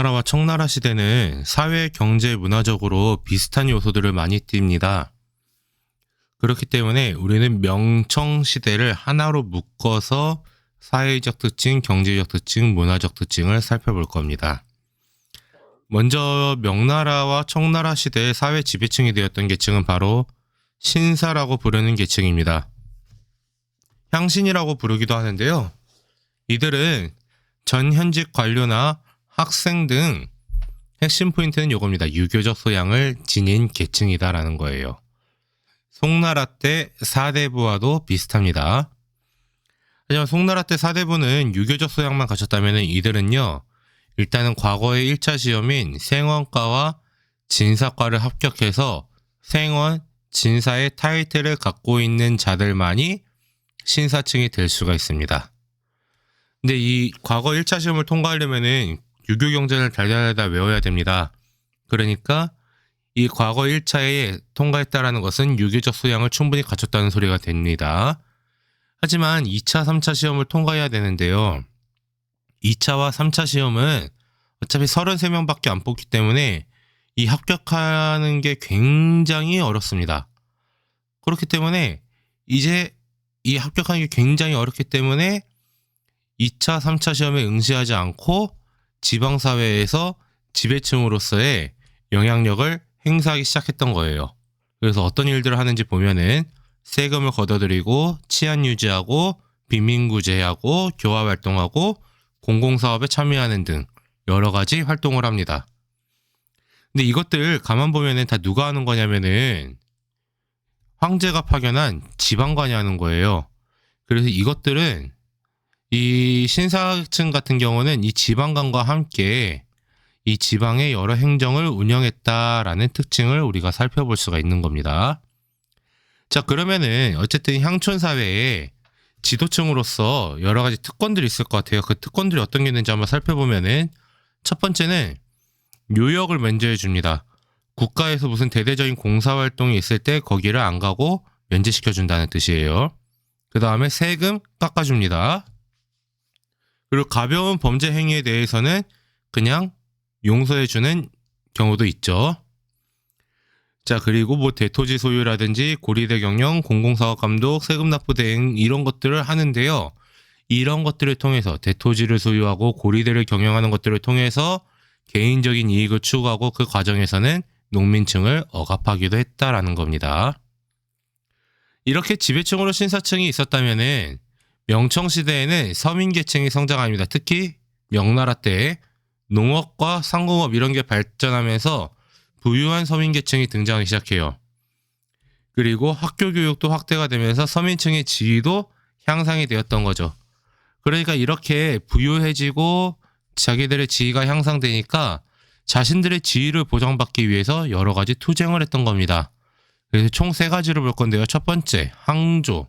명나라와 청나라 시대는 사회, 경제, 문화적으로 비슷한 요소들을 많이 띱니다. 그렇기 때문에 우리는 명청 시대를 하나로 묶어서 사회적 특징, 경제적 특징, 문화적 특징을 살펴볼 겁니다. 먼저 명나라와 청나라 시대의 사회 지배층이 되었던 계층은 바로 신사라고 부르는 계층입니다. 향신이라고 부르기도 하는데요. 이들은 전현직 관료나 학생 등 핵심 포인트는 이겁니다. 유교적 소양을 지닌 계층이다라는 거예요. 송나라 때 사대부와도 비슷합니다. 하지만 송나라 때 사대부는 유교적 소양만 갖췄다면 이들은요, 일단은 과거의 1차 시험인 생원과와 진사과를 합격해서 생원, 진사의 타이틀을 갖고 있는 자들만이 신사층이 될 수가 있습니다. 근데 이 과거 1차 시험을 통과하려면은 유교 경전을 달달달 외워야 됩니다. 그러니까 이 과거 1차에 통과했다라는 것은 유교적 소양을 충분히 갖췄다는 소리가 됩니다. 하지만 2차, 3차 시험을 통과해야 되는데요. 2차와 3차 시험은 어차피 33명밖에 안 뽑기 때문에 이 합격하는 게 굉장히 어렵습니다. 그렇기 때문에 이제 이 합격하는 게 굉장히 어렵기 때문에 2차, 3차 시험에 응시하지 않고 지방사회에서 지배층으로서의 영향력을 행사하기 시작했던 거예요. 그래서 어떤 일들을 하는지 보면은 세금을 걷어들이고 치안 유지하고 빈민구제하고 교화활동하고 공공사업에 참여하는 등 여러 가지 활동을 합니다. 근데 이것들 가만 보면은 다 누가 하는 거냐면은 황제가 파견한 지방관이 하는 거예요. 그래서 이것들은 이 신사층 같은 경우는 이 지방관과 함께 이 지방의 여러 행정을 운영했다라는 특징을 우리가 살펴볼 수가 있는 겁니다. 자, 그러면은 어쨌든 향촌 사회에 지도층으로서 여러 가지 특권들이 있을 것 같아요. 그 특권들이 어떤 게 있는지 한번 살펴보면은 첫 번째는 요역을 면제해 줍니다. 국가에서 무슨 대대적인 공사활동이 있을 때 거기를 안 가고 면제시켜 준다는 뜻이에요. 그 다음에 세금 깎아줍니다. 그리고 가벼운 범죄 행위에 대해서는 그냥 용서해주는 경우도 있죠. 자, 그리고 뭐 대토지 소유라든지 고리대 경영, 공공사업 감독, 세금 납부 대행 이런 것들을 하는데요. 이런 것들을 통해서 대토지를 소유하고 고리대를 경영하는 것들을 통해서 개인적인 이익을 추구하고 그 과정에서는 농민층을 억압하기도 했다라는 겁니다. 이렇게 지배층으로 신사층이 있었다면은 명청시대에는 서민계층이 성장합니다. 특히 명나라 때 농업과 상공업 이런 게 발전하면서 부유한 서민계층이 등장하기 시작해요. 그리고 학교 교육도 확대가 되면서 서민층의 지위도 향상이 되었던 거죠. 그러니까 이렇게 부유해지고 자기들의 지위가 향상되니까 자신들의 지위를 보장받기 위해서 여러 가지 투쟁을 했던 겁니다. 그래서 총 3가지를 볼 건데요. 첫 번째, 항조.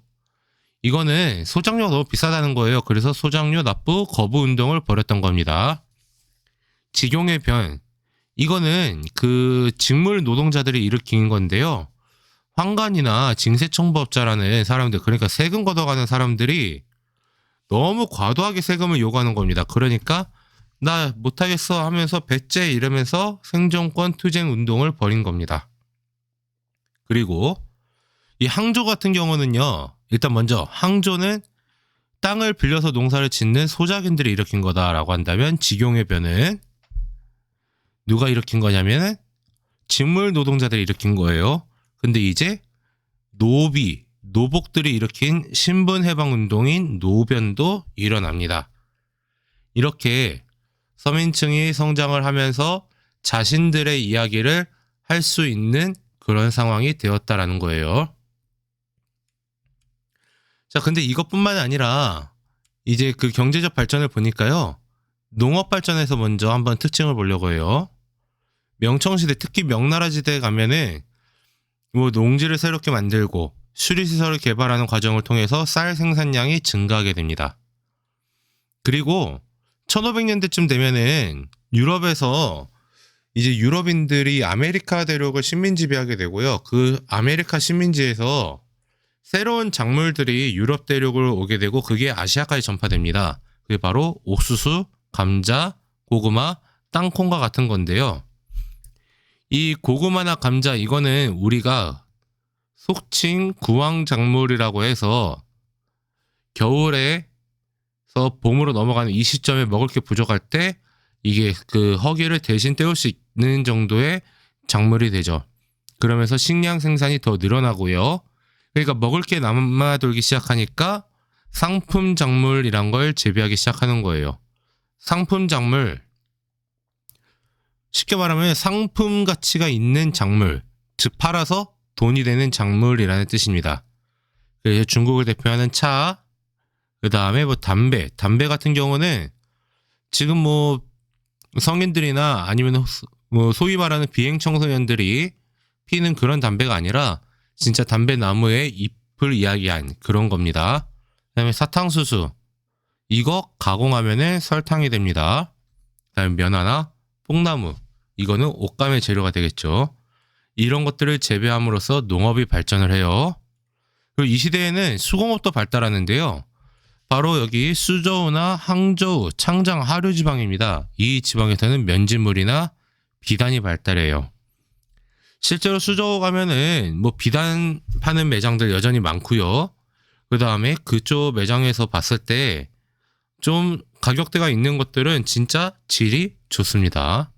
이거는 소장료가 너무 비싸다는 거예요. 그래서 소장료 납부 거부 운동을 벌였던 겁니다. 직용의 변. 이거는 그 직물 노동자들이 일으킨 건데요. 황관이나 징세청부업자라는 사람들, 그러니까 세금 걷어가는 사람들이 너무 과도하게 세금을 요구하는 겁니다. 그러니까 나 못하겠어 하면서 배째 이러면서 생존권 투쟁 운동을 벌인 겁니다. 그리고 이 항조 같은 경우는요. 일단 먼저 항조는 땅을 빌려서 농사를 짓는 소작인들이 일으킨 거다라고 한다면 직용의 변은 누가 일으킨 거냐면 직물 노동자들이 일으킨 거예요. 근데 이제 노복들이 일으킨 신분해방운동인 노변도 일어납니다. 이렇게 서민층이 성장을 하면서 자신들의 이야기를 할 수 있는 그런 상황이 되었다라는 거예요. 자, 근데 이것뿐만 아니라 이제 그 경제적 발전을 보니까요. 농업 발전에서 먼저 한번 특징을 보려고 해요. 명청시대, 특히 명나라 시대에 가면은 뭐 농지를 새롭게 만들고 수리시설을 개발하는 과정을 통해서 쌀 생산량이 증가하게 됩니다. 그리고 1500년대쯤 되면은 유럽에서 이제 유럽인들이 아메리카 대륙을 식민 지배하게 되고요. 그 아메리카 식민지에서 새로운 작물들이 유럽 대륙으로 오게 되고 그게 아시아까지 전파됩니다. 그게 바로 옥수수, 감자, 고구마, 땅콩과 같은 건데요. 이 고구마나 감자 이거는 우리가 속칭 구황작물이라고 해서 겨울에서 봄으로 넘어가는 이 시점에 먹을 게 부족할 때 이게 그 허기를 대신 때울 수 있는 정도의 작물이 되죠. 그러면서 식량 생산이 더 늘어나고요. 그러니까 먹을 게 남아돌기 시작하니까 상품 작물이란 걸 재배하기 시작하는 거예요. 상품 작물, 쉽게 말하면 상품 가치가 있는 작물, 즉 팔아서 돈이 되는 작물이라는 뜻입니다. 그래서 중국을 대표하는 차, 그 다음에 뭐 담배 같은 경우는 지금 뭐 성인들이나 아니면 뭐 소위 말하는 비행 청소년들이 피는 그런 담배가 아니라 진짜 담배 나무의 잎을 이야기한 그런 겁니다. 그 다음에 사탕수수, 이거 가공하면은 설탕이 됩니다. 그 다음에 면화나 뽕나무, 이거는 옷감의 재료가 되겠죠. 이런 것들을 재배함으로써 농업이 발전을 해요. 그리고 이 시대에는 수공업도 발달하는데요. 바로 여기 수저우나 항저우, 창장, 하류 지방입니다. 이 지방에서는 면지물이나 비단이 발달해요. 실제로 수저우 가면은 뭐 비단 파는 매장들 여전히 많고요. 그 다음에 그쪽 매장에서 봤을 때 좀 가격대가 있는 것들은 진짜 질이 좋습니다.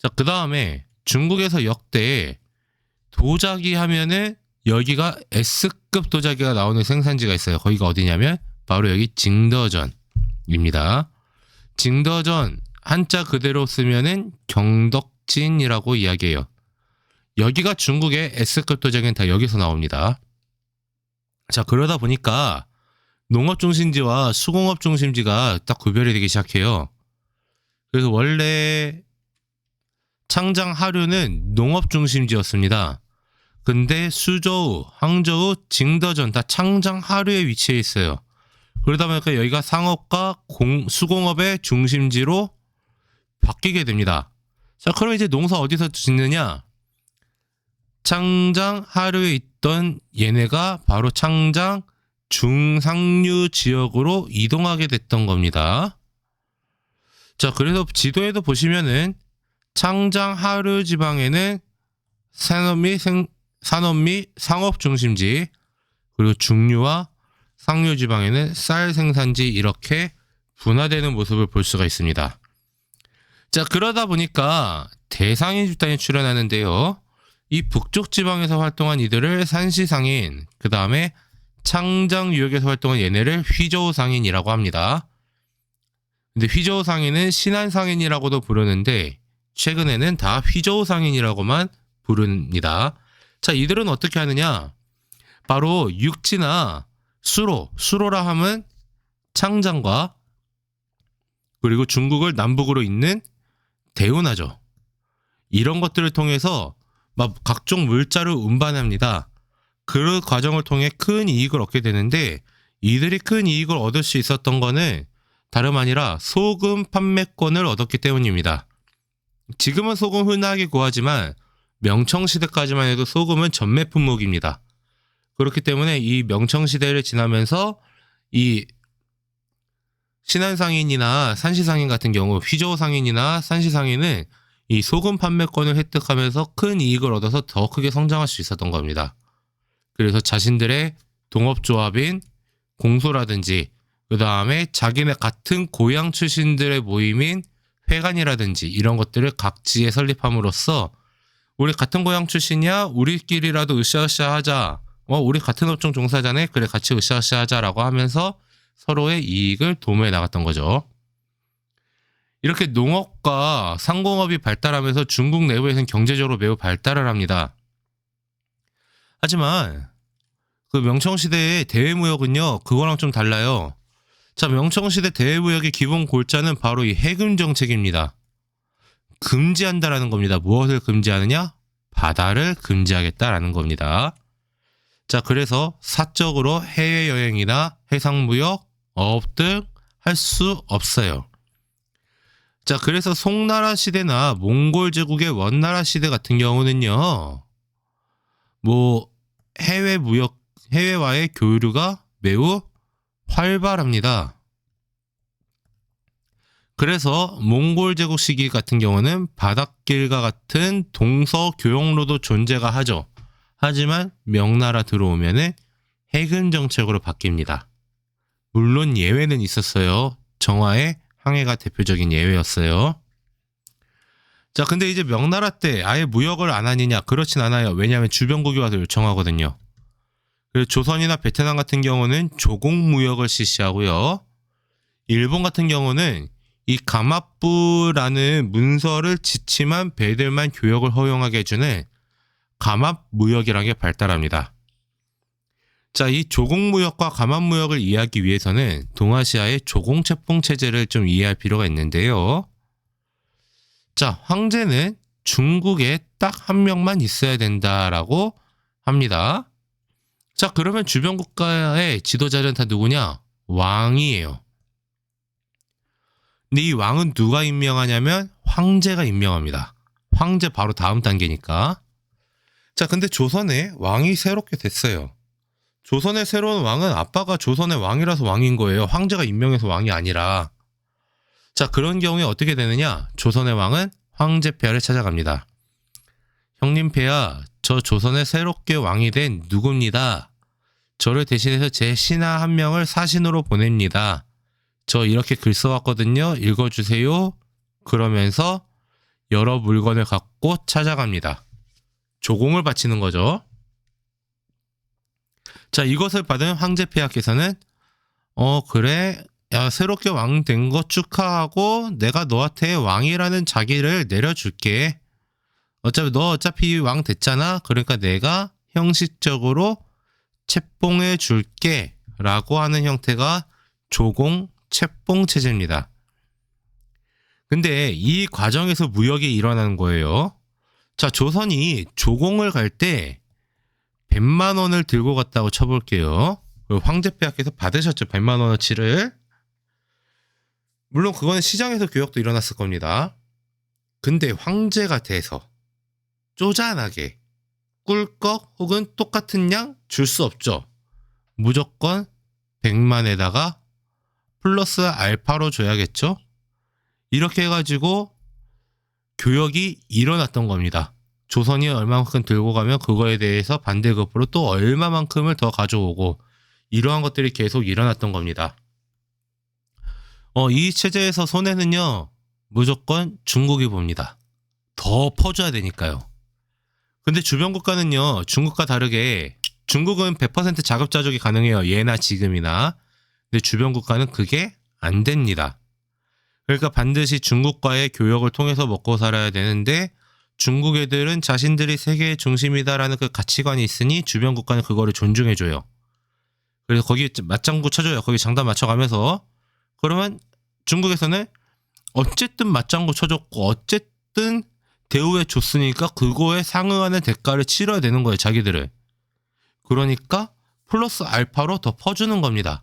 자, 그 다음에 중국에서 역대 도자기 하면은 여기가 S급 도자기가 나오는 생산지가 있어요. 거기가 어디냐면 바로 여기 징더전입니다. 징더전 한자 그대로 쓰면은 경덕진이라고 이야기해요. 여기가 중국의 S급 도자기는 다 여기서 나옵니다. 자, 그러다 보니까 농업 중심지와 수공업 중심지가 딱 구별이 되기 시작해요. 그래서 원래 창장 하류는 농업 중심지였습니다. 근데 수저우, 항저우, 징더전 다 창장 하류에 위치해 있어요. 그러다 보니까 여기가 상업과 수공업의 중심지로 바뀌게 됩니다. 자, 그럼 이제 농사 어디서 짓느냐? 창장 하류에 있던 얘네가 바로 창장 중상류 지역으로 이동하게 됐던 겁니다. 자, 그래서 지도에도 보시면은 창장 하류 지방에는 산업 및 상업 중심지, 그리고 중류와 상류 지방에는 쌀 생산지, 이렇게 분화되는 모습을 볼 수가 있습니다. 자, 그러다 보니까 대상인 집단이 출현하는데요. 이 북쪽 지방에서 활동한 이들을 산시상인, 그 다음에 창장 유역에서 활동한 얘네를 휘저우상인이라고 합니다. 근데 휘저우상인은 신안상인이라고도 부르는데 최근에는 다 휘저우상인이라고만 부릅니다. 자, 이들은 어떻게 하느냐? 바로 육지나 수로라 함은 창장과 그리고 중국을 남북으로 잇는 대운하죠. 이런 것들을 통해서 막 각종 물자를 운반합니다. 그 과정을 통해 큰 이익을 얻게 되는데, 이들이 큰 이익을 얻을 수 있었던 거는 다름 아니라 소금 판매권을 얻었기 때문입니다. 지금은 소금 흔하게 구하지만 명청시대까지만 해도 소금은 전매 품목입니다. 그렇기 때문에 이 명청시대를 지나면서 이 신안상인이나 산시상인 같은 경우, 휘저우상인이나 산시상인은 이 소금 판매권을 획득하면서 큰 이익을 얻어서 더 크게 성장할 수 있었던 겁니다. 그래서 자신들의 동업조합인 공소라든지, 그 다음에 자기네 같은 고향 출신들의 모임인 회관이라든지 이런 것들을 각지에 설립함으로써 우리 같은 고향 출신이야? 우리끼리라도 으쌰으쌰 하자. 우리 같은 업종 종사자네? 그래, 같이 으쌰으쌰 하자라고 하면서 서로의 이익을 도모해 나갔던 거죠. 이렇게 농업과 상공업이 발달하면서 중국 내부에서는 경제적으로 매우 발달을 합니다. 하지만 그 명청시대의 대외무역은요, 그거랑 좀 달라요. 자, 명청시대 대외무역의 기본 골자는 바로 이 해금 정책입니다. 금지한다라는 겁니다. 무엇을 금지하느냐? 바다를 금지하겠다라는 겁니다. 자, 그래서 사적으로 해외여행이나 해상무역, 어업 등 할 수 없어요. 자, 그래서 송나라 시대나 몽골 제국의 원나라 시대 같은 경우는요, 뭐 해외와의 교류가 매우 활발합니다. 그래서 몽골 제국 시기 같은 경우는 바닷길과 같은 동서 교역로도 존재가 하죠. 하지만 명나라 들어오면은 해금 정책으로 바뀝니다. 물론 예외는 있었어요. 정화의 항해가 대표적인 예외였어요. 자, 근데 이제 명나라 때 아예 무역을 안 하느냐? 그렇진 않아요. 왜냐하면 주변국이 와서 요청하거든요. 그리고 조선이나 베트남 같은 경우는 조공무역을 실시하고요. 일본 같은 경우는 이 가마부라는 문서를 지침한 배들만 교역을 허용하게 해주는 가마무역이라는 게 발달합니다. 자, 이 조공무역과 가마무역을 이해하기 위해서는 동아시아의 조공채뽕 체제를 좀 이해할 필요가 있는데요. 자, 황제는 중국에 딱 한 명만 있어야 된다라고 합니다. 자, 그러면 주변 국가의 지도자는 다 누구냐? 왕이에요. 근데 이 왕은 누가 임명하냐면 황제가 임명합니다. 황제 바로 다음 단계니까. 자, 근데 조선에 왕이 새롭게 됐어요. 조선의 새로운 왕은 아빠가 조선의 왕이라서 왕인 거예요. 황제가 임명해서 왕이 아니라. 자, 그런 경우에 어떻게 되느냐? 조선의 왕은 황제폐하를 찾아갑니다. 형님 폐하, 저 조선에 새롭게 왕이 된 누구입니다. 저를 대신해서 제 신하 한 명을 사신으로 보냅니다. 저 이렇게 글 써왔거든요. 읽어주세요. 그러면서 여러 물건을 갖고 찾아갑니다. 조공을 바치는 거죠. 자, 이것을 받은 황제폐하께서는 그래, 야, 새롭게 왕 된 거 축하하고 내가 너한테 왕이라는 자기를 내려줄게. 어차피 왕 됐잖아. 그러니까 내가 형식적으로 채뽕해 줄게 라고 하는 형태가 조공 채뽕 체제입니다. 근데 이 과정에서 무역이 일어나는 거예요. 자, 조선이 조공을 갈 때 100만 원을 들고 갔다고 쳐볼게요. 그리고 황제폐하께서 받으셨죠. 100만 원어치를. 물론 그거는 시장에서 교역도 일어났을 겁니다. 근데 황제가 돼서 쪼잔하게 꿀꺽 혹은 똑같은 양 줄 수 없죠. 무조건 100만에다가 플러스 알파로 줘야겠죠. 이렇게 해가지고 교역이 일어났던 겁니다. 조선이 얼마만큼 들고 가면 그거에 대해서 반대급부로 또 얼마만큼을 더 가져오고 이러한 것들이 계속 일어났던 겁니다. 이 체제에서 손해는요 무조건 중국이 봅니다. 더 퍼줘야 되니까요. 근데 주변 국가는요 중국과 다르게 중국은 100% 자급자족이 가능해요. 예나 지금이나. 근데 주변 국가는 그게 안 됩니다. 그러니까 반드시 중국과의 교역을 통해서 먹고 살아야 되는데 중국 애들은 자신들이 세계의 중심이다라는 그 가치관이 있으니 주변 국가는 그거를 존중해줘요. 그래서 거기 맞장구 쳐줘요. 거기 장단 맞춰가면서. 그러면 중국에서는 어쨌든 맞장구 쳐줬고 어쨌든 대우해 줬으니까 그거에 상응하는 대가를 치러야 되는 거예요. 자기들은. 그러니까 플러스 알파로 더 퍼주는 겁니다.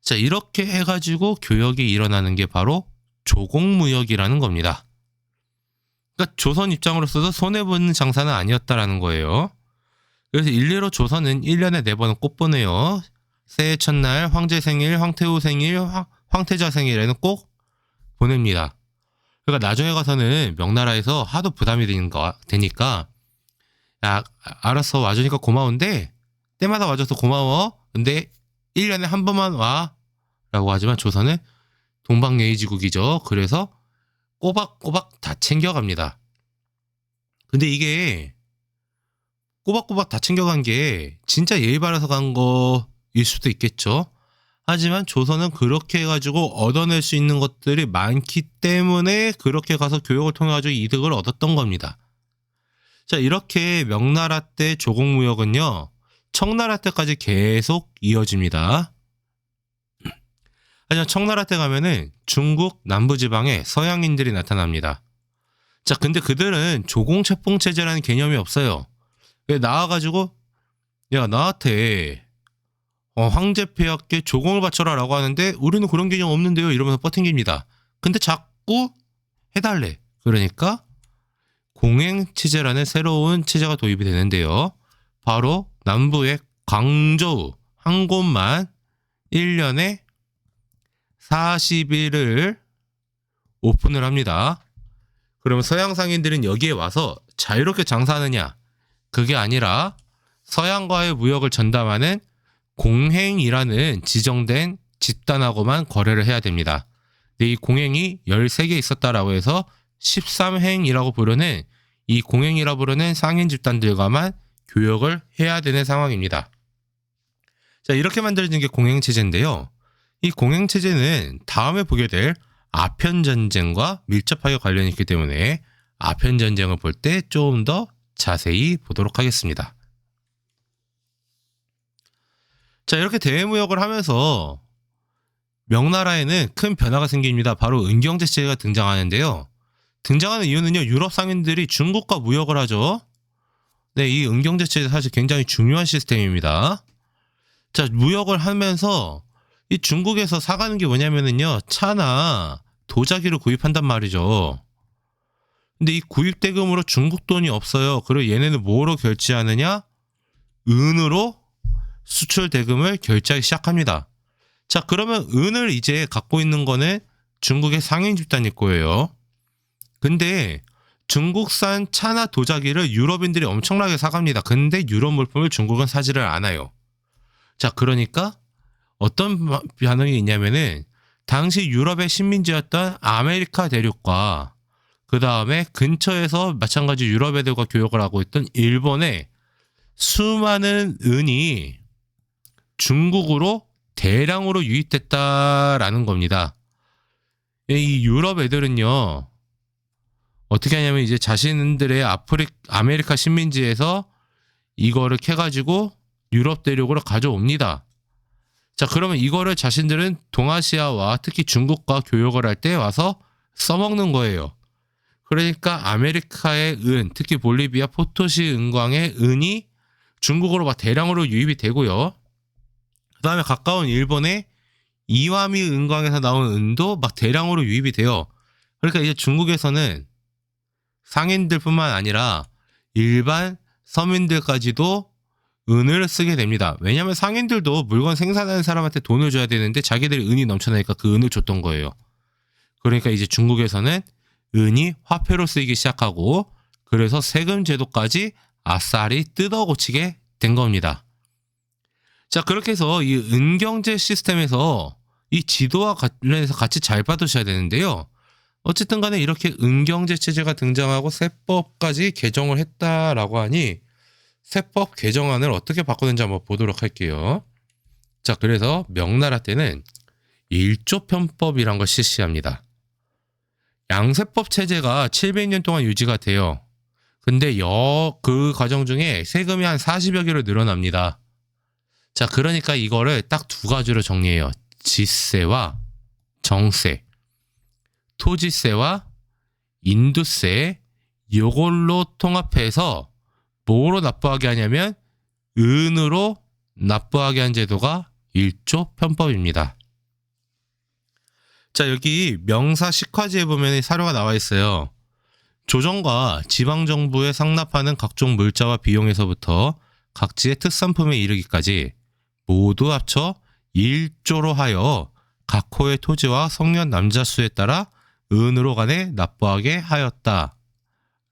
자, 이렇게 해가지고 교역이 일어나는 게 바로 조공무역이라는 겁니다. 그러니까 조선 입장으로서도 손해보는 장사는 아니었다라는 거예요. 그래서 일례로 조선은 1년에 4번은 꽃 보내요. 새해 첫날, 황제 생일, 황태후 생일, 황태자 생일에는 꼭 보냅니다. 그러니까 나중에 가서는 명나라에서 하도 부담이 되니까 야, 알았어, 와주니까 고마운데 때마다 와줘서 고마워. 근데 1년에 한 번만 와 라고 하지만 조선은 동방예의지국이죠. 그래서 꼬박꼬박 다 챙겨갑니다. 근데 이게 꼬박꼬박 다 챙겨간 게 진짜 예의 바라서 간 거일 수도 있겠죠. 하지만 조선은 그렇게 해가지고 얻어낼 수 있는 것들이 많기 때문에 그렇게 가서 교역을 통해 가지고 이득을 얻었던 겁니다. 자, 이렇게 명나라 때 조공무역은요 청나라 때까지 계속 이어집니다. 하지만 청나라 때 가면은 중국 남부지방에 서양인들이 나타납니다. 자, 근데 그들은 조공채뽕체제라는 개념이 없어요. 나와가지고 야, 나한테 황제폐하께 조공을 바쳐라 라고 하는데 우리는 그런 개념 없는데요 이러면서 버팅깁니다. 근데 자꾸 해달래. 그러니까 공행체제라는 새로운 체제가 도입이 되는데요. 바로 남부의 광저우 한 곳만 1년에 40일을 오픈을 합니다. 그러면 서양 상인들은 여기에 와서 자유롭게 장사하느냐? 그게 아니라 서양과의 무역을 전담하는 공행이라는 지정된 집단하고만 거래를 해야 됩니다. 근데 이 공행이 13개 있었다라고 해서 13행이라고 부르는 이 공행이라고 부르는 상인 집단들과만 교역을 해야 되는 상황입니다. 자, 이렇게 만들어진 게 공행체제인데요. 이 공행체제는 다음에 보게 될 아편전쟁과 밀접하게 관련이 있기 때문에 아편전쟁을 볼 때 좀 더 자세히 보도록 하겠습니다. 자, 이렇게 대외무역을 하면서 명나라에는 큰 변화가 생깁니다. 바로 은경제체가 등장하는데요. 등장하는 이유는요, 유럽 상인들이 중국과 무역을 하죠. 네, 이 은경제체는 사실 굉장히 중요한 시스템입니다. 자, 무역을 하면서 이 중국에서 사가는 게 뭐냐면은요, 차나 도자기를 구입한단 말이죠. 근데 이 구입 대금으로 중국 돈이 없어요. 그리고 얘네는 뭐로 결제하느냐? 은으로 수출 대금을 결제하기 시작합니다. 자, 그러면 은을 이제 갖고 있는 거는 중국의 상인 집단일 거예요. 근데 중국산 차나 도자기를 유럽인들이 엄청나게 사갑니다. 근데 유럽 물품을 중국은 사지를 않아요. 자, 그러니까 어떤 반응이 있냐면은 당시 유럽의 식민지였던 아메리카 대륙과 그 다음에 근처에서 마찬가지 유럽 애들과 교역을 하고 있던 일본의 수많은 은이 중국으로 대량으로 유입됐다라는 겁니다. 이 유럽 애들은요, 어떻게 하냐면 이제 자신들의 아메리카 식민지에서 이거를 캐가지고 유럽 대륙으로 가져옵니다. 자, 그러면 이거를 자신들은 동아시아와 특히 중국과 교역을 할 때 와서 써먹는 거예요. 그러니까 아메리카의 은, 특히 볼리비아 포토시 은광의 은이 중국으로 막 대량으로 유입이 되고요. 그 다음에 가까운 일본의 이와미 은광에서 나온 은도 막 대량으로 유입이 돼요. 그러니까 이제 중국에서는 상인들뿐만 아니라 일반 서민들까지도 은을 쓰게 됩니다. 왜냐하면 상인들도 물건 생산하는 사람한테 돈을 줘야 되는데 자기들이 은이 넘쳐나니까 그 은을 줬던 거예요. 그러니까 이제 중국에서는 은이 화폐로 쓰이기 시작하고, 그래서 세금 제도까지 아싸리 뜯어 고치게 된 겁니다. 자, 그렇게 해서 이 은경제 시스템에서 이 지도와 관련해서 같이 잘 받으셔야 되는데요. 어쨌든 간에 이렇게 은경제 체제가 등장하고 세법까지 개정을 했다라고 하니 세법 개정안을 어떻게 바꾸는지 한번 보도록 할게요. 자, 그래서 명나라 때는 일조편법이란 걸 실시합니다. 양세법 체제가 700년 동안 유지가 돼요. 근데 그 과정 중에 세금이 한 40여 개로 늘어납니다. 자, 그러니까 이거를 딱 두 가지로 정리해요. 지세와 정세. 토지세와 인두세, 요걸로 통합해서 뭐로 납부하게 하냐면 은으로 납부하게 한 제도가 일조편법입니다. 자, 여기 명사 식화지에 보면 사료가 나와 있어요. 조정과 지방정부에 상납하는 각종 물자와 비용에서부터 각지의 특산품에 이르기까지 모두 합쳐 1조로 하여 각 호의 토지와 성년 남자 수에 따라 은으로 간에 납부하게 하였다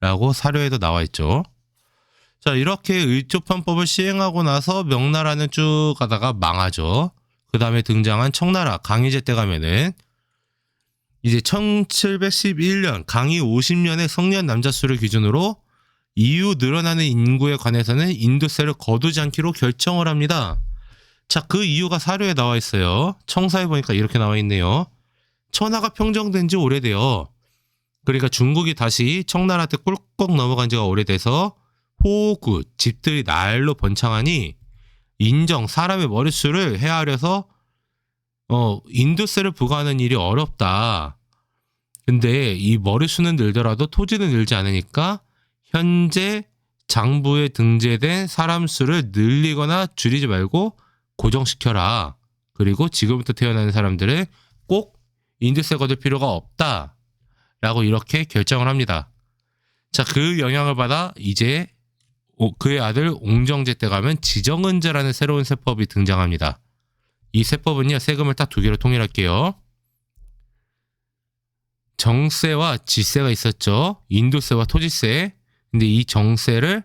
라고 사료에도 나와 있죠. 자, 이렇게 일조편법을 시행하고 나서 명나라는 쭉 가다가 망하죠. 그 다음에 등장한 청나라 강희제 때 가면은 이제 1711년 강희 50년의 성년 남자 수를 기준으로 이후 늘어나는 인구에 관해서는 인두세를 거두지 않기로 결정을 합니다. 자, 그 이유가 사료에 나와 있어요. 청사에 보니까 이렇게 나와 있네요. 천하가 평정된 지 오래돼요. 그러니까 중국이 다시 청나라한테 꿀꺽 넘어간 지가 오래돼서 호구, 집들이 날로 번창하니 인정, 사람의 머릿수를 헤아려서 인두세를 부과하는 일이 어렵다. 근데 이 머릿수는 늘더라도 토지는 늘지 않으니까 현재 장부에 등재된 사람 수를 늘리거나 줄이지 말고 고정시켜라. 그리고 지금부터 태어나는 사람들은 꼭 인두세 거둘 필요가 없다. 라고 이렇게 결정을 합니다. 자, 그 영향을 받아 이제 그의 아들 옹정제 때 가면 지정은제라는 새로운 세법이 등장합니다. 이 세법은요, 세금을 딱 두 개로 통일할게요. 정세와 지세가 있었죠. 인도세와 토지세. 근데 이 정세를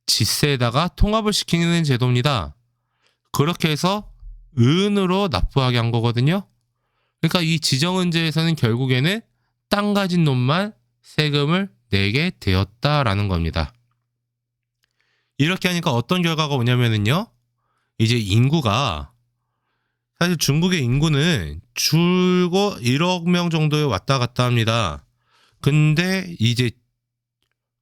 지세에다가 통합을 시키는 제도입니다. 그렇게 해서 은으로 납부하게 한 거거든요. 그러니까 이 지정은제에서는 결국에는 땅 가진 놈만 세금을 내게 되었다라는 겁니다. 이렇게 하니까 어떤 결과가 오냐면은요. 이제 인구가 사실 중국의 인구는 줄고 1억 명 정도에 왔다 갔다 합니다. 근데 이제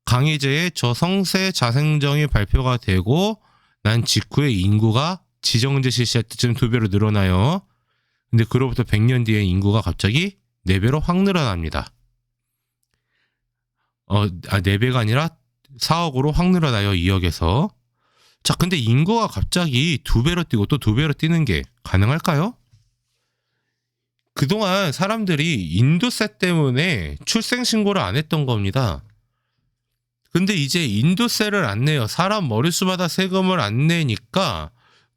강희제의 저성세 자생정이 발표가 되고 난 직후에 인구가 지정제 실시할 때쯤 2배로 늘어나요. 근데 그로부터 100년 뒤에 인구가 갑자기 4배로 확 늘어납니다. 4배가 아니라 4억으로 확 늘어나요. 2억에서. 자, 근데 인구가 갑자기 2배로 뛰고 또 2배로 뛰는 게 가능할까요? 그동안 사람들이 인도세 때문에 출생신고를 안 했던 겁니다. 근데 이제 인도세를 안 내요. 사람 머릿수마다 세금을 안 내니까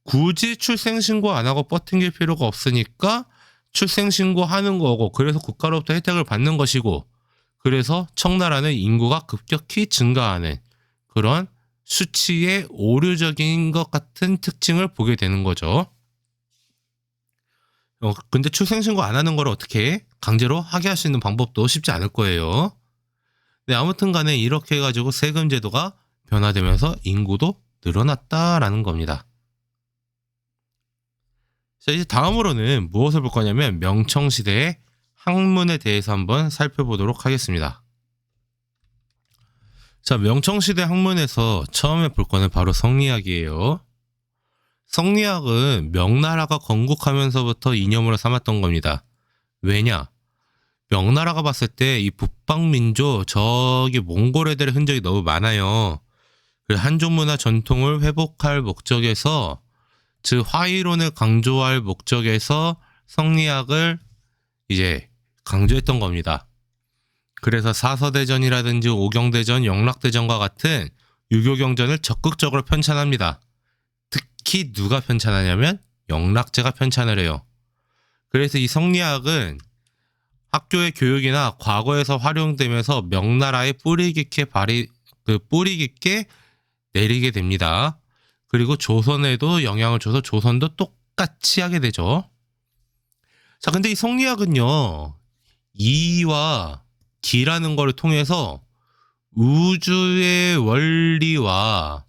굳이 출생신고 안 하고 버팅길 필요가 없으니까 출생신고 하는 거고, 그래서 국가로부터 혜택을 받는 것이고, 그래서 청나라는 인구가 급격히 증가하는 그런 수치의 오류적인 것 같은 특징을 보게 되는 거죠. 근데 출생신고 안 하는 걸 어떻게 강제로 하게 할 수 있는 방법도 쉽지 않을 거예요. 네, 아무튼 간에 이렇게 해가지고 세금 제도가 변화되면서 인구도 늘어났다라는 겁니다. 자, 이제 다음으로는 무엇을 볼 거냐면 명청시대의 학문에 대해서 한번 살펴보도록 하겠습니다. 자, 명청시대 학문에서 처음에 볼 거는 바로 성리학이에요. 성리학은 명나라가 건국하면서부터 이념으로 삼았던 겁니다. 왜냐? 명나라가 봤을 때 이 북방민족, 저기 몽골 애들의 흔적이 너무 많아요. 한족 문화 전통을 회복할 목적에서, 즉 화이론을 강조할 목적에서 성리학을 이제 강조했던 겁니다. 그래서 사서대전이라든지 오경대전, 영락대전과 같은 유교경전을 적극적으로 편찬합니다. 특히 누가 편찬하냐면 영락제가 편찬을 해요. 그래서 이 성리학은 학교의 교육이나 과거에서 활용되면서 명나라의 뿌리 깊게 내리게 됩니다. 그리고 조선에도 영향을 줘서 조선도 똑같이 하게 되죠. 자, 근데 이 성리학은요, 이와 기라는 거를 통해서 우주의 원리와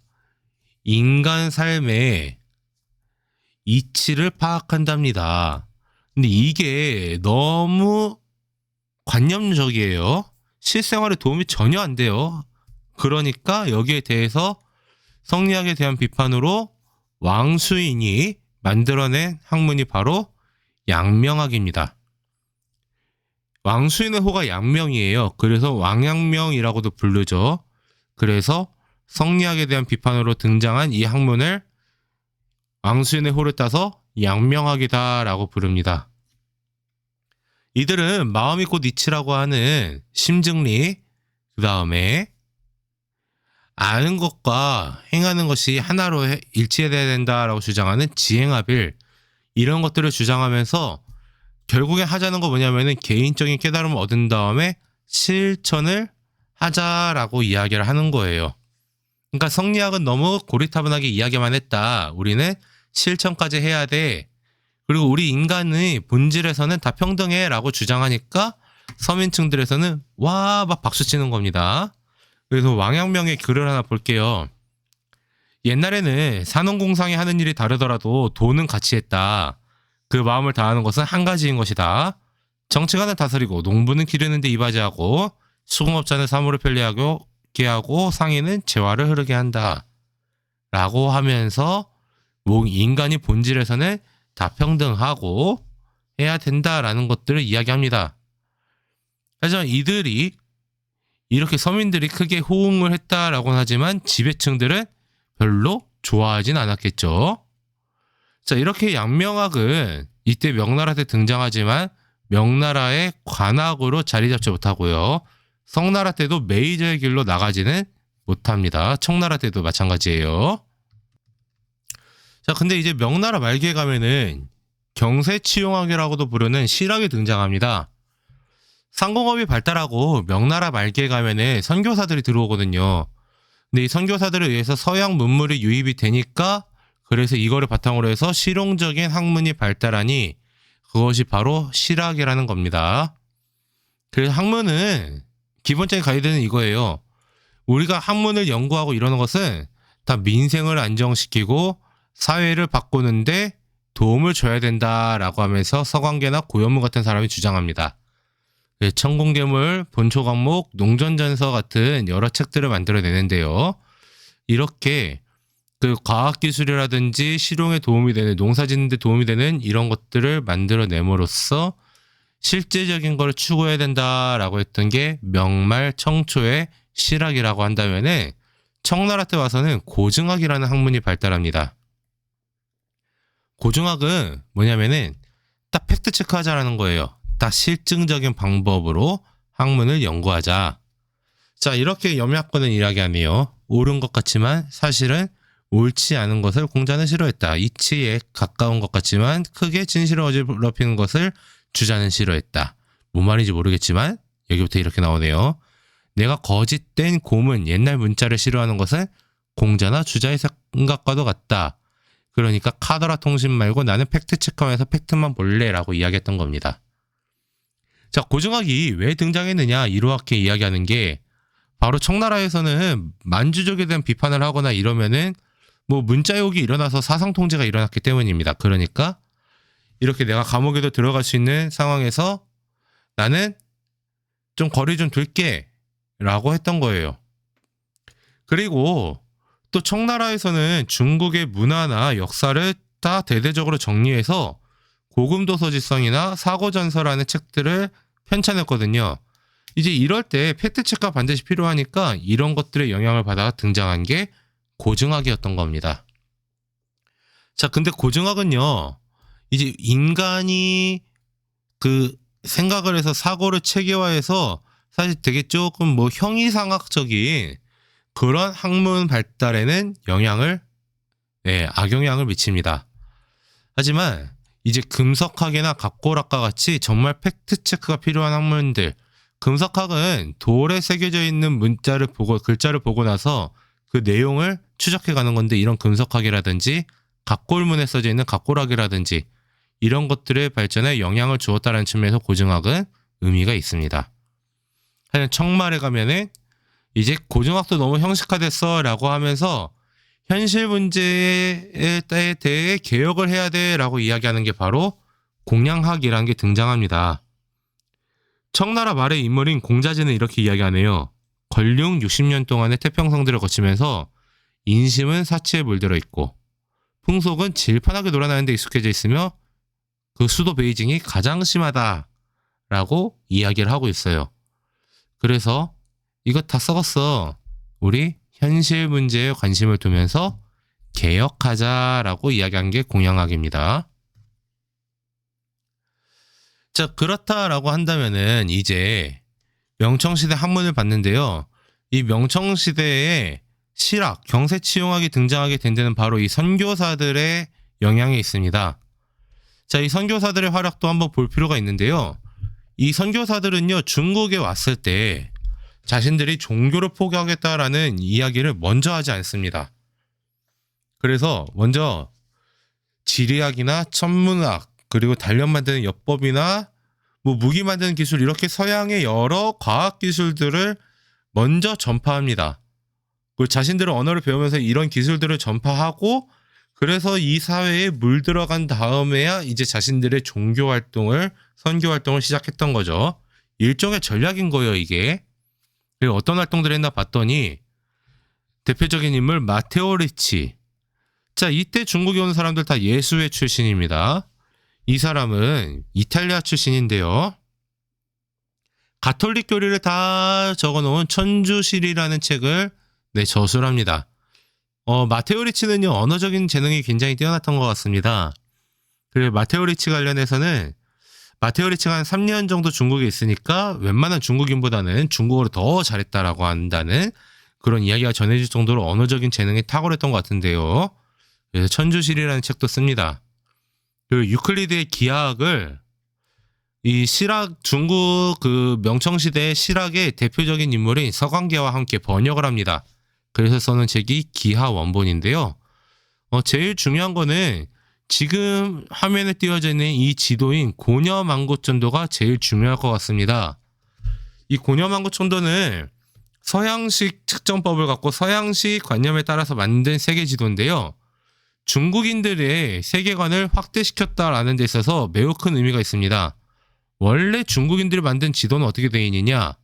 인간 삶의 이치를 파악한답니다. 근데 이게 너무 관념적이에요. 실생활에 도움이 전혀 안 돼요. 그러니까 여기에 대해서 성리학에 대한 비판으로 왕수인이 만들어낸 학문이 바로 양명학입니다. 왕수인의 호가 양명이에요. 그래서 왕양명이라고도 부르죠. 그래서 성리학에 대한 비판으로 등장한 이 학문을 왕수인의 호를 따서 양명학이다라고 부릅니다. 이들은 마음이 곧 이치라고 하는 심증리, 그 다음에 아는 것과 행하는 것이 하나로 일치해야 된다라고 주장하는 지행합일, 이런 것들을 주장하면서 결국에 하자는 거 뭐냐면은 개인적인 깨달음을 얻은 다음에 실천을 하자라고 이야기를 하는 거예요. 그러니까 성리학은 너무 고리타분하게 이야기만 했다. 우리는 실천까지 해야 돼. 그리고 우리 인간의 본질에서는 다 평등해 라고 주장하니까 서민층들에서는 와 막 박수치는 겁니다. 그래서 왕양명의 글을 하나 볼게요. 옛날에는 산업공상이 하는 일이 다르더라도 돈은 같이 했다. 그 마음을 다하는 것은 한 가지인 것이다. 정치가는 다스리고 농부는 기르는 데 이바지하고 수공업자는 사물을 편리하게 하고 상인은 재화를 흐르게 한다. 라고 하면서 인간이 본질에서는 다 평등하고 해야 된다라는 것들을 이야기합니다. 하지만 이들이 이렇게 서민들이 크게 호응을 했다라고는 하지만 지배층들은 별로 좋아하진 않았겠죠. 자, 이렇게 양명학은 이때 명나라 때 등장하지만 명나라의 관학으로 자리 잡지 못하고요. 성나라 때도 메이저의 길로 나가지는 못합니다. 청나라 때도 마찬가지예요. 자, 근데 이제 명나라 말기에 가면은 경세치용학이라고도 부르는 실학이 등장합니다. 상공업이 발달하고 명나라 말기에 가면은 선교사들이 들어오거든요. 근데 이 선교사들에 의해서 서양 문물이 유입이 되니까 그래서 이거를 바탕으로 해서 실용적인 학문이 발달하니 그것이 바로 실학이라는 겁니다. 그래서 학문은 기본적인 가이드는 이거예요. 우리가 학문을 연구하고 이러는 것은 다 민생을 안정시키고 사회를 바꾸는데 도움을 줘야 된다라고 하면서 서광계나 고현무 같은 사람이 주장합니다. 천공괴물, 본초강목, 농전전서 같은 여러 책들을 만들어내는데요. 이렇게 그 과학기술이라든지 실용에 도움이 되는, 농사짓는 데 도움이 되는 이런 것들을 만들어냄으로써 실제적인 걸 추구해야 된다라고 했던 게 명말 청초의 실학이라고 한다면은 청나라 때 와서는 고증학이라는 학문이 발달합니다. 고증학은 뭐냐면은 딱 팩트 체크하자라는 거예요. 딱 실증적인 방법으로 학문을 연구하자. 자, 이렇게 염약권은 이야기하네요. 옳은 것 같지만 사실은 옳지 않은 것을 공자는 싫어했다. 이치에 가까운 것 같지만 크게 진실을 어지럽히는 것을 주자는 싫어했다. 뭔 말인지 모르겠지만 여기부터 이렇게 나오네요. 내가 거짓된 고문, 옛날 문자를 싫어하는 것은 공자나 주자의 생각과도 같다. 그러니까 카더라 통신 말고 나는 팩트 체크하면서 팩트만 볼래라고 이야기했던 겁니다. 자, 고증학이 왜 등장했느냐 이렇게 이야기하는 게 바로 청나라에서는 만주족에 대한 비판을 하거나 이러면은 뭐 문자욕이 일어나서 사상 통제가 일어났기 때문입니다. 그러니까 이렇게 내가 감옥에도 들어갈 수 있는 상황에서 나는 좀 거리 좀 둘게 라고 했던 거예요. 그리고 또 청나라에서는 중국의 문화나 역사를 다 대대적으로 정리해서 고금도서지성이나 사고전서라는 책들을 편찬했거든요. 이제 이럴 때 팩트체크가 반드시 필요하니까 이런 것들의 영향을 받아 등장한 게 고증학이었던 겁니다. 자, 근데 고증학은요, 이제 인간이 그 생각을 해서 사고를 체계화해서 사실 되게 조금 뭐 형이상학적인 그런 학문 발달에는 악영향을 미칩니다. 하지만 이제 금석학이나 각고락과 같이 정말 팩트체크가 필요한 학문들, 금석학은 돌에 새겨져 있는 문자를 보고 글자를 보고 나서 그 내용을 추적해 가는 건데 이런 금석학이라든지 각골문에 써져 있는 각고락이라든지 이런 것들의 발전에 영향을 주었다는 측면에서 고증학은 의미가 있습니다. 하여튼 청말에 가면은 이제 고증학도 너무 형식화됐어 라고 하면서 현실 문제에 대해 개혁을 해야 돼 라고 이야기하는 게 바로 공양학이라는 게 등장합니다. 청나라 말의 인물인 공자진은 이렇게 이야기하네요. 건륭 60년 동안의 태평성들을 거치면서 인심은 사치에 물들어 있고 풍속은 질펀하게 놀아나는 데 익숙해져 있으며 그 수도 베이징이 가장 심하다라고 이야기를 하고 있어요. 그래서 이거 다 썩었어. 우리 현실 문제에 관심을 두면서 개혁하자라고 이야기한 게 공양학입니다. 자, 그렇다라고 한다면은 이제 명청시대 학문을 봤는데요. 이 명청시대에 실학, 경세치용학이 등장하게 된 데는 바로 이 선교사들의 영향이 있습니다. 자, 이 선교사들의 활약도 한번 볼 필요가 있는데요. 이 선교사들은요, 중국에 왔을 때 자신들이 종교를 포기하겠다라는 이야기를 먼저 하지 않습니다. 그래서 먼저 지리학이나 천문학, 그리고 단련 만드는 엽법이나 뭐 무기 만드는 기술, 이렇게 서양의 여러 과학 기술들을 먼저 전파합니다. 그리고 자신들의 언어를 배우면서 이런 기술들을 전파하고 그래서 이 사회에 물들어간 다음에야 이제 자신들의 종교 활동을, 선교 활동을 시작했던 거죠. 일종의 전략인 거예요, 이게. 그리고 어떤 활동들을 했나 봤더니 대표적인 인물 마테오 리치. 자, 이때 중국에 온 사람들 다 예수회 출신입니다. 이 사람은 이탈리아 출신인데요. 가톨릭 교리를 다 적어놓은 천주실이라는 책을 저술합니다. 마테오 리치는요, 언어적인 재능이 굉장히 뛰어났던 것 같습니다. 그리고 마테오 리치 관련해서는 마테오 리치가 한 3년 정도 중국에 있으니까 웬만한 중국인보다는 중국어를 더 잘했다라고 한다는 그런 이야기가 전해질 정도로 언어적인 재능이 탁월했던 것 같은데요. 그래서 천주실이라는 책도 씁니다. 그리고 유클리드의 기하학을 이 실학 중국 그 명청시대의 실학의 대표적인 인물인 서강계와 함께 번역을 합니다. 그래서 써는 책이 기하원본인데요. 제일 중요한 거는 지금 화면에 띄워져 있는 이 지도인 고려망고천도가 제일 중요할 것 같습니다. 이 고려망고천도는 서양식 측정법을 갖고 서양식 관념에 따라서 만든 세계 지도인데요. 중국인들의 세계관을 확대시켰다라는 데 있어서 매우 큰 의미가 있습니다. 원래 중국인들이 만든 지도는 어떻게 되어 있느냐?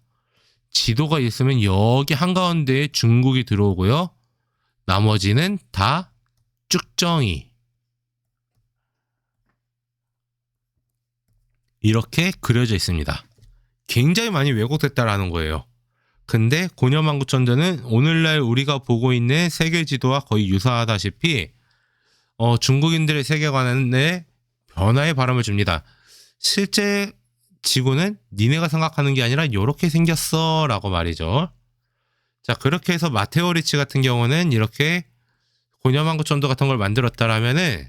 지도가 있으면 여기 한가운데에 중국이 들어오고요. 나머지는 다 쭉정이 이렇게 그려져 있습니다. 굉장히 많이 왜곡됐다라는 거예요. 근데 고려망고천도는 오늘날 우리가 보고 있는 세계 지도와 거의 유사하다시피 중국인들의 세계관에 변화의 바람을 줍니다. 실제 지구는 니네가 생각하는 게 아니라 이렇게 생겼어 라고 말이죠. 자, 그렇게 해서 마테오 리치 같은 경우는 이렇게 고려망고천도 같은 걸 만들었다라면은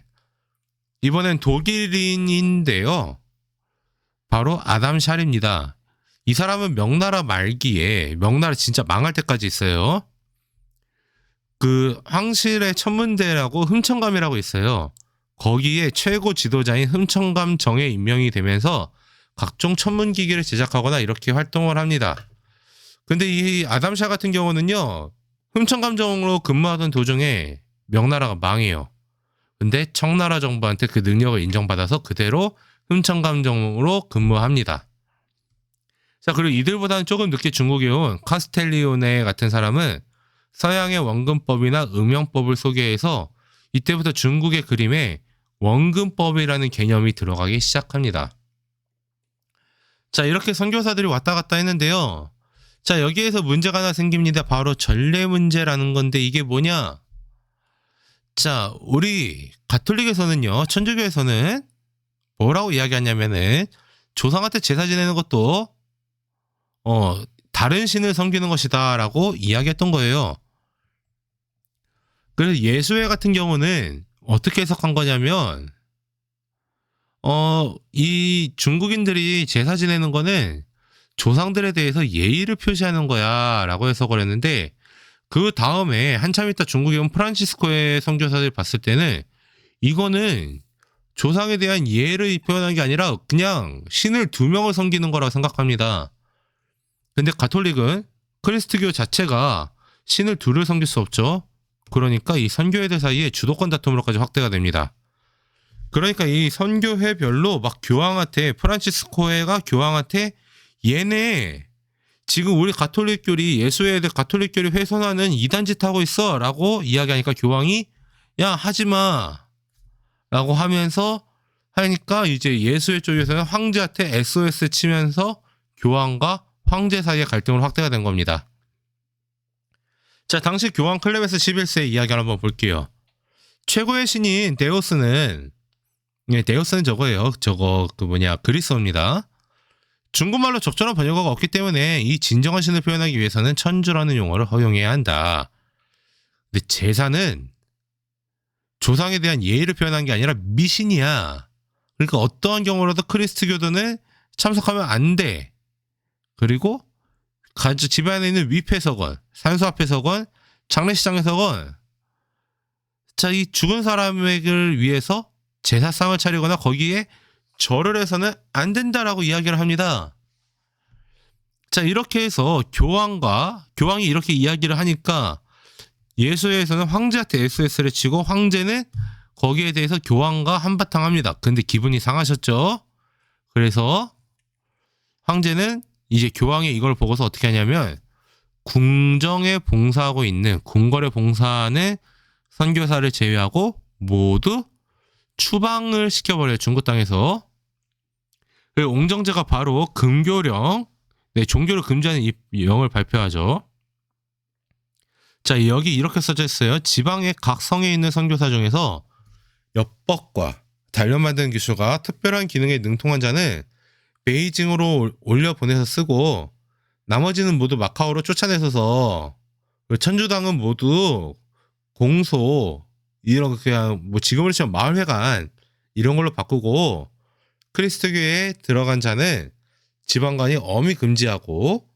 이번엔 독일인인데요. 바로 아담 샬입니다. 이 사람은 명나라 말기에 명나라 진짜 망할 때까지 있어요. 그 황실의 천문대라고 흠천감이라고 있어요. 거기에 최고 지도자인 흠천감 정에 임명이 되면서 각종 천문기기를 제작하거나 이렇게 활동을 합니다. 근데 이 아담샤 같은 경우는요. 흠천감정으로 근무하던 도중에 명나라가 망해요. 근데 청나라 정부한테 그 능력을 인정받아서 그대로 흠천감정으로 근무합니다. 자, 그리고 이들보다는 조금 늦게 중국에 온 카스텔리오네 같은 사람은 서양의 원근법이나 음영법을 소개해서 이때부터 중국의 그림에 원근법이라는 개념이 들어가기 시작합니다. 자, 이렇게 선교사들이 왔다 갔다 했는데요. 자, 여기에서 문제가 하나 생깁니다. 바로 전례 문제라는 건데 이게 뭐냐? 자, 우리 가톨릭에서는요, 천주교에서는 뭐라고 이야기하냐면은 조상한테 제사 지내는 것도 다른 신을 섬기는 것이다 라고 이야기했던 거예요. 그래서 예수회 같은 경우는 어떻게 해석한 거냐면 이 중국인들이 제사 지내는 거는 조상들에 대해서 예의를 표시하는 거야 라고 해석을 했는데 그 다음에 한참 있다 중국에 온 프란치스코의 선교사들 봤을 때는 이거는 조상에 대한 예의를 표현한 게 아니라 그냥 신을 두 명을 섬기는 거라고 생각합니다. 근데 가톨릭은 크리스트교 자체가 신을 둘을 섬길 수 없죠. 그러니까 이 선교회들 사이에 주도권 다툼으로까지 확대가 됩니다. 그러니까 이 선교회별로 막 교황한테 프란치스코회가 교황한테 얘네 지금 우리 가톨릭교리 예수회들 가톨릭교리 훼손하는 이단짓 하고 있어 라고 이야기하니까 교황이 야 하지마 라고 하면서 하니까 이제 예수회 쪽에서는 황제한테 SOS 치면서 교황과 황제 사이의 갈등으로 확대가 된 겁니다. 자, 당시 교황 클레멘스 11세 이야기를 한번 볼게요. 최고의 신인 데우스는 저거예요. 그리스어입니다. 중국말로 적절한 번역어가 없기 때문에 이 진정한 신을 표현하기 위해서는 천주라는 용어를 허용해야 한다. 근데 제사는 조상에 대한 예의를 표현한 게 아니라 미신이야. 그러니까 어떠한 경우라도 크리스트교도는 참석하면 안 돼. 그리고 집안에 있는 위패서건, 산소 앞에서건, 장례식장에서건 자, 이 죽은 사람을 위해서 제사상을 차리거나 거기에 절을 해서는 안 된다라고 이야기를 합니다. 자, 이렇게 해서 교황이 이렇게 이야기를 하니까 예수회에서는 황제한테 SOS를 치고 황제는 거기에 대해서 교황과 한바탕 합니다. 근데 기분이 상하셨죠? 그래서 황제는 이제 교황이 이걸 보고서 어떻게 하냐면 궁정에 봉사하고 있는 궁궐에 봉사하는 선교사를 제외하고 모두 추방을 시켜버려요. 중국 땅에서. 옹정제가 바로 금교령, 종교를 금지하는 이 영을 발표하죠. 자, 여기 이렇게 써져 있어요. 지방의 각 성에 있는 선교사 중에서 엽법과 단련 만드는 기술과 특별한 기능에 능통한 자는 베이징으로 올려보내서 쓰고 나머지는 모두 마카오로 쫓아내서서 천주당은 모두 공소 이런 그냥 뭐 지금으로 치면 마을회관 이런 걸로 바꾸고 그리스도교에 들어간 자는 지방관이 엄히 금지하고,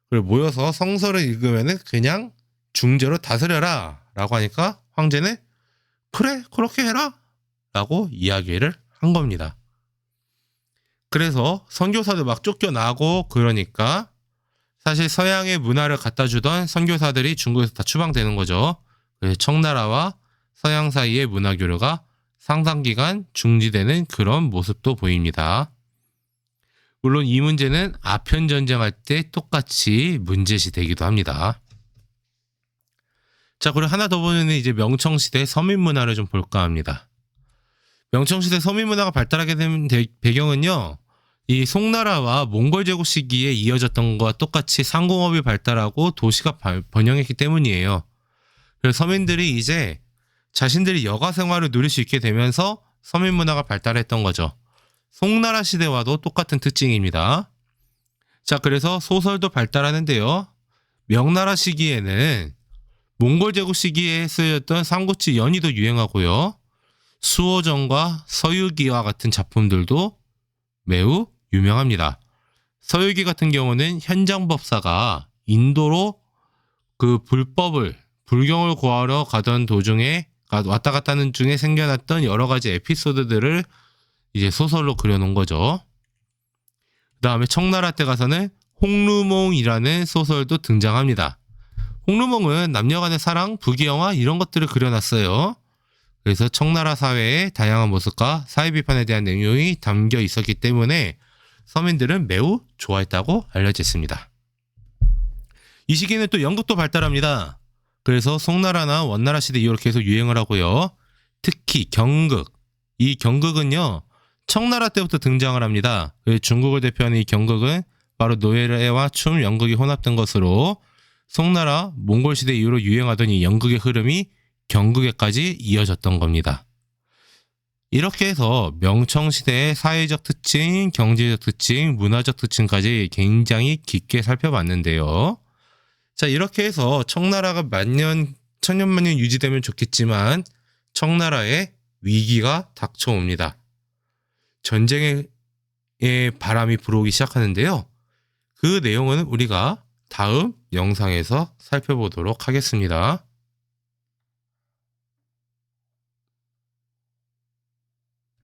그리고 모여서 성서를 읽으면은 그냥 중재로 다스려라 라고 하니까 황제는 그래 그렇게 해라 라고 이야기를 한 겁니다. 그래서 선교사들 막 쫓겨나고 그러니까 사실 서양의 문화를 갖다 주던 선교사들이 중국에서 다 추방되는 거죠. 그래서 청나라와 서양 사이의 문화 교류가 상당기간 중지되는 그런 모습도 보입니다. 물론 이 문제는 아편 전쟁할 때 똑같이 문제시되기도 합니다. 자, 그리고 하나 더 보면 이제 명청시대 서민 문화를 좀 볼까 합니다. 명청시대 서민 문화가 발달하게 된 배경은요, 이 송나라와 몽골 제국 시기에 이어졌던 것과 똑같이 상공업이 발달하고 도시가 번영했기 때문이에요. 그래서 서민들이 이제 자신들이 여가 생활을 누릴 수 있게 되면서 서민 문화가 발달했던 거죠. 송나라 시대와도 똑같은 특징입니다. 자, 그래서 소설도 발달하는데요. 명나라 시기에는 몽골 제국 시기에 쓰였던 삼국지 연의도 유행하고요. 수호전과 서유기와 같은 작품들도 매우 유명합니다. 서유기 같은 경우는 현장법사가 인도로 그 불경을 구하러 가던 도중에 왔다 갔다 하는 중에 생겨났던 여러 가지 에피소드들을 이제 소설로 그려놓은 거죠. 그 다음에 청나라 때 가서는 홍루몽이라는 소설도 등장합니다. 홍루몽은 남녀간의 사랑, 부귀영화 이런 것들을 그려놨어요. 그래서 청나라 사회의 다양한 모습과 사회 비판에 대한 내용이 담겨 있었기 때문에 서민들은 매우 좋아했다고 알려져 있습니다. 이 시기에는 또 연극도 발달합니다. 그래서 송나라나 원나라 시대 이후로 계속 유행을 하고요. 특히 경극. 이 경극은요, 청나라 때부터 등장을 합니다. 중국을 대표하는 이 경극은 바로 노예와 춤, 연극이 혼합된 것으로 송나라, 몽골 시대 이후로 유행하던 이 연극의 흐름이 경극에까지 이어졌던 겁니다. 이렇게 해서 명청시대의 사회적 특징, 경제적 특징, 문화적 특징까지 굉장히 깊게 살펴봤는데요. 자, 이렇게 해서 청나라가 천년만년 유지되면 좋겠지만 청나라에 위기가 닥쳐옵니다. 전쟁의 바람이 불어오기 시작하는데요. 그 내용은 우리가 다음 영상에서 살펴보도록 하겠습니다.